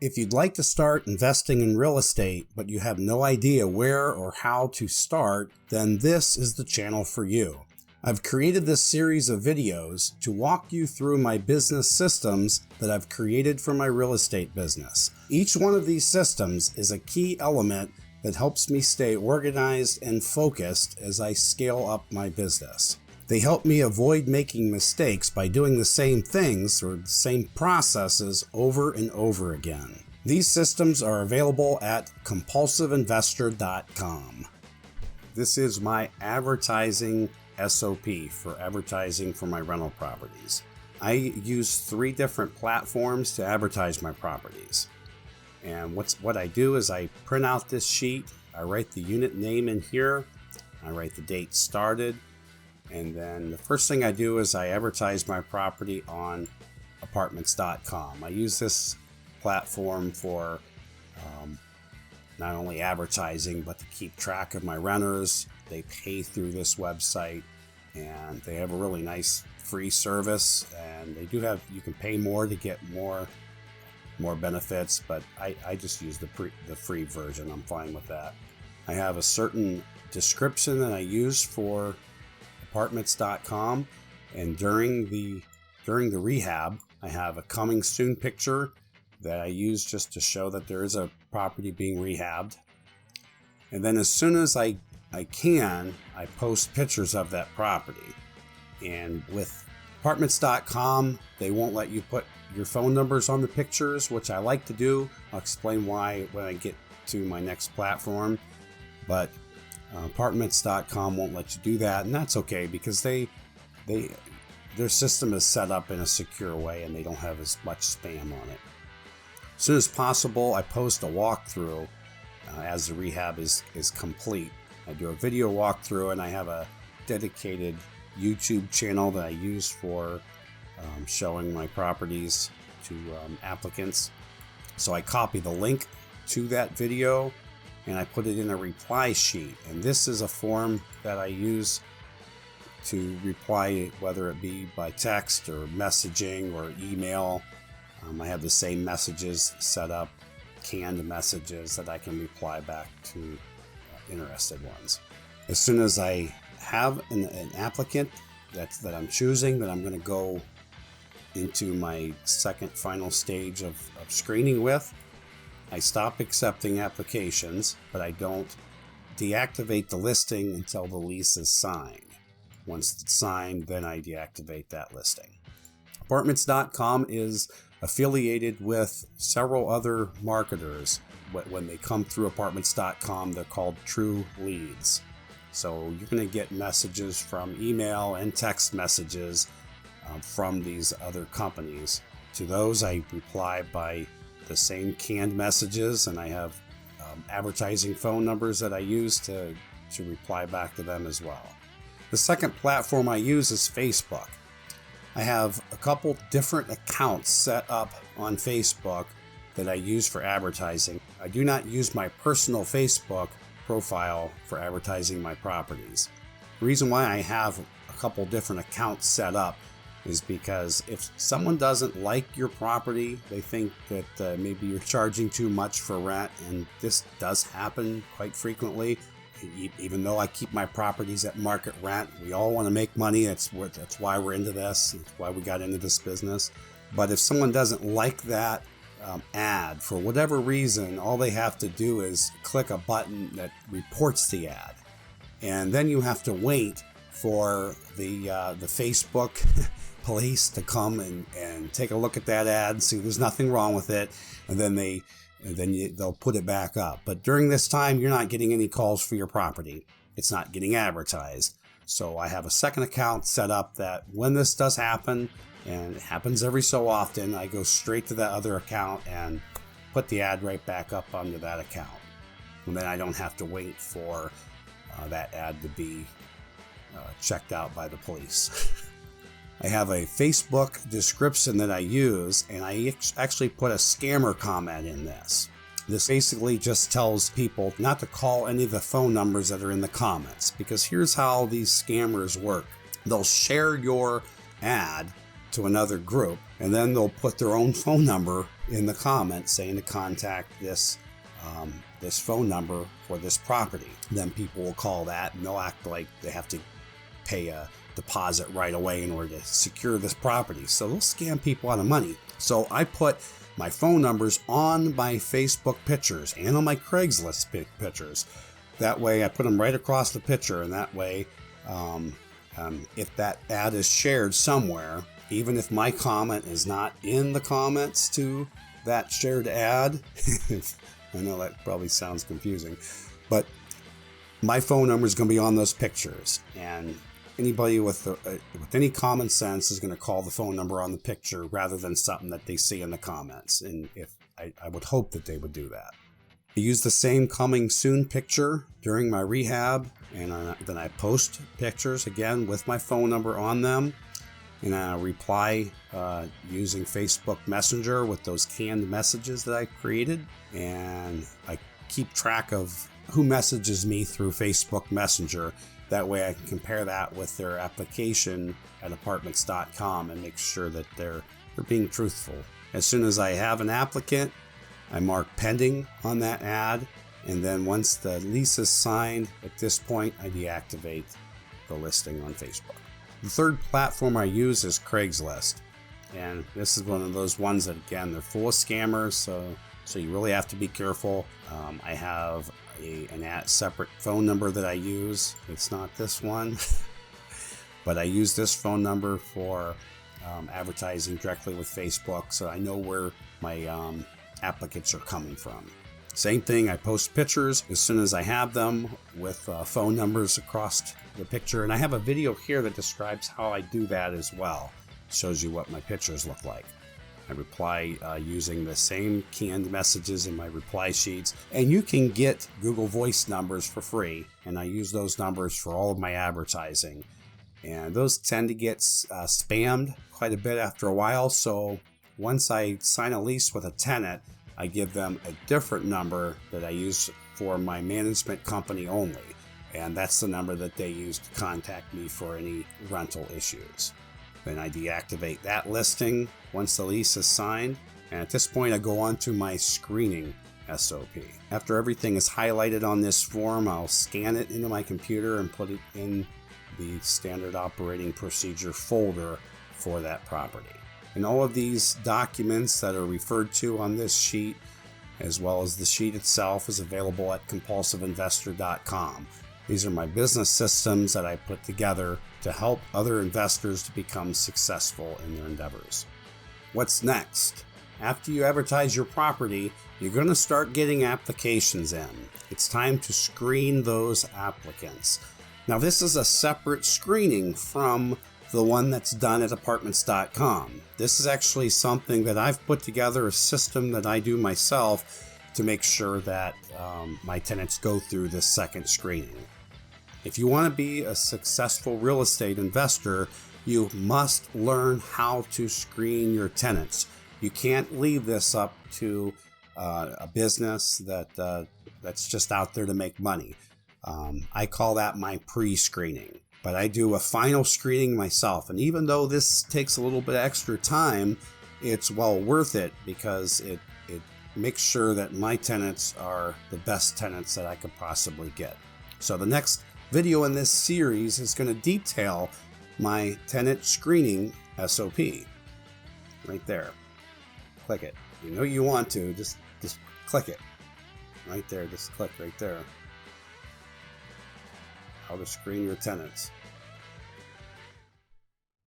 If you'd like to start investing in real estate, but you have no idea where or how to start, then this is the channel for you. I've created this series of videos to walk you through my business systems that I've created for my real estate business. Each one of these systems is a key element that helps me stay organized and focused as I scale up my business. They help me avoid making mistakes by doing the same things or the same processes over and over again. These systems are available at compulsiveinvestor.com. This is my advertising SOP for advertising for my rental properties. I use 3 different platforms to advertise my properties. And what I do is I print out this sheet, I write the unit name in here, I write the date started, and then the first thing I do is I advertise my property on apartments.com. I use this platform for not only advertising, but to keep track of my renters. They pay through this website, and they have a really nice free service, and they do have, you can pay more to get more benefits, but I just use the free version. I'm fine with that. I have a certain description that I use for apartments.com, and during the rehab I have a coming soon picture that I use just to show that there is a property being rehabbed. And then as soon as I can, I post pictures of that property. And with apartments.com, they won't let you put your phone numbers on the pictures, which I like to do. I'll explain why when I get to my next platform, but apartments.com won't let you do that, and that's okay because their system is set up in a secure way and they don't have as much spam on it. As soon as possible, I post a walkthrough as the rehab is complete. I do a video walkthrough, and I have a dedicated YouTube channel that I use for showing my properties to applicants. So I copy the link to that video and I put it in a reply sheet, and this is a form that I use to reply, whether it be by text or messaging or email. I have the same messages set up, canned messages that I can reply back to interested ones. As soon as I have an applicant that I'm choosing, that I'm going to go into my second final stage of screening with, I stop accepting applications, but I don't deactivate the listing until the lease is signed. Once it's signed, then I deactivate that listing. Apartments.com is affiliated with several other marketers. When they come through apartments.com, they're called true leads. So you're going to get messages from email and text messages from these other companies. To those, I reply by the same canned messages, and I have advertising phone numbers that I use to reply back to them as well. The second platform I use is Facebook. I have a couple different accounts set up on Facebook that I use for advertising. I do not use my personal Facebook profile for advertising my properties. The reason why I have a couple different accounts set up is because if someone doesn't like your property, they think that maybe you're charging too much for rent, and this does happen quite frequently. Even though I keep my properties at market rent, we all want to make money. That's why we're into this. That's why we got into this business. But if someone doesn't like that ad for whatever reason, all they have to do is click a button that reports the ad, and then you have to wait for the Facebook police to come and take a look at that ad and see there's nothing wrong with it, and then they'll put it back up. But during this time, you're not getting any calls for your property. It's not getting advertised. So I have a second account set up that when this does happen, and it happens every so often, I go straight to that other account and put the ad right back up onto that account. And then I don't have to wait for that ad to be checked out by the police. I have a Facebook description that I use, and I actually put a scammer comment in this. This basically just tells people not to call any of the phone numbers that are in the comments, because here's how these scammers work. They'll share your ad to another group, and then they'll put their own phone number in the comments saying to contact this this phone number for this property. Then people will call that and they'll act like they have to pay a deposit right away in order to secure this property. So they'll scam people out of money. So I put my phone numbers on my Facebook pictures and on my Craigslist pictures. That way I put them right across the picture, and that way if that ad is shared somewhere, even if my comment is not in the comments to that shared ad, I know that probably sounds confusing, but my phone number is going to be on those pictures, and anybody with any common sense is going to call the phone number on the picture rather than something that they see in the comments. And if I would hope that they would do that. I use the same coming soon picture during my rehab, and then I post pictures again with my phone number on them, and I reply using Facebook Messenger with those canned messages that I created, and I keep track of who messages me through Facebook Messenger. That way I can compare that with their application at apartments.com and make sure that they're being truthful. As soon as I have an applicant, I mark pending on that ad, and then once the lease is signed, at this point I deactivate the listing on Facebook. The third platform I use is Craigslist, and this is one of those ones that, again, they're full of scammers, so you really have to be careful. I have a separate phone number that I use. It's not this one, but I use this phone number for advertising directly with Facebook, so I know where my applicants are coming from. Same thing, I post pictures as soon as I have them with phone numbers across the picture, and I have a video here that describes how I do that as well. Shows you what my pictures look like. I reply using the same canned messages in my reply sheets, and you can get Google Voice numbers for free, and I use those numbers for all of my advertising, and those tend to get spammed quite a bit after a while. So once I sign a lease with a tenant, I give them a different number that I use for my management company only, and that's the number that they use to contact me for any rental issues. Then I deactivate that listing once the lease is signed, and at this point I go on to my screening SOP. After everything is highlighted on this form, I'll scan it into my computer and put it in the standard operating procedure folder for that property. And all of these documents that are referred to on this sheet, as well as the sheet itself, is available at compulsiveinvestor.com. These are my business systems that I put together to help other investors to become successful in their endeavors. What's next? After you advertise your property, you're going to start getting applications in. It's time to screen those applicants. Now, this is a separate screening from the one that's done at apartments.com. This is actually something that I've put together, a system that I do myself to make sure that my tenants go through this second screening. If you want to be a successful real estate investor, you must learn how to screen your tenants. You can't leave this up to a business that's just out there to make money. I call that my pre-screening. But I do a final screening myself. And even though this takes a little bit extra time, it's well worth it because it makes sure that my tenants are the best tenants that I could possibly get. So the next video in this series is going to detail my tenant screening SOP. Right there. Click it. You know you want to, just click it. Right there, just click right there. How to screen your tenants.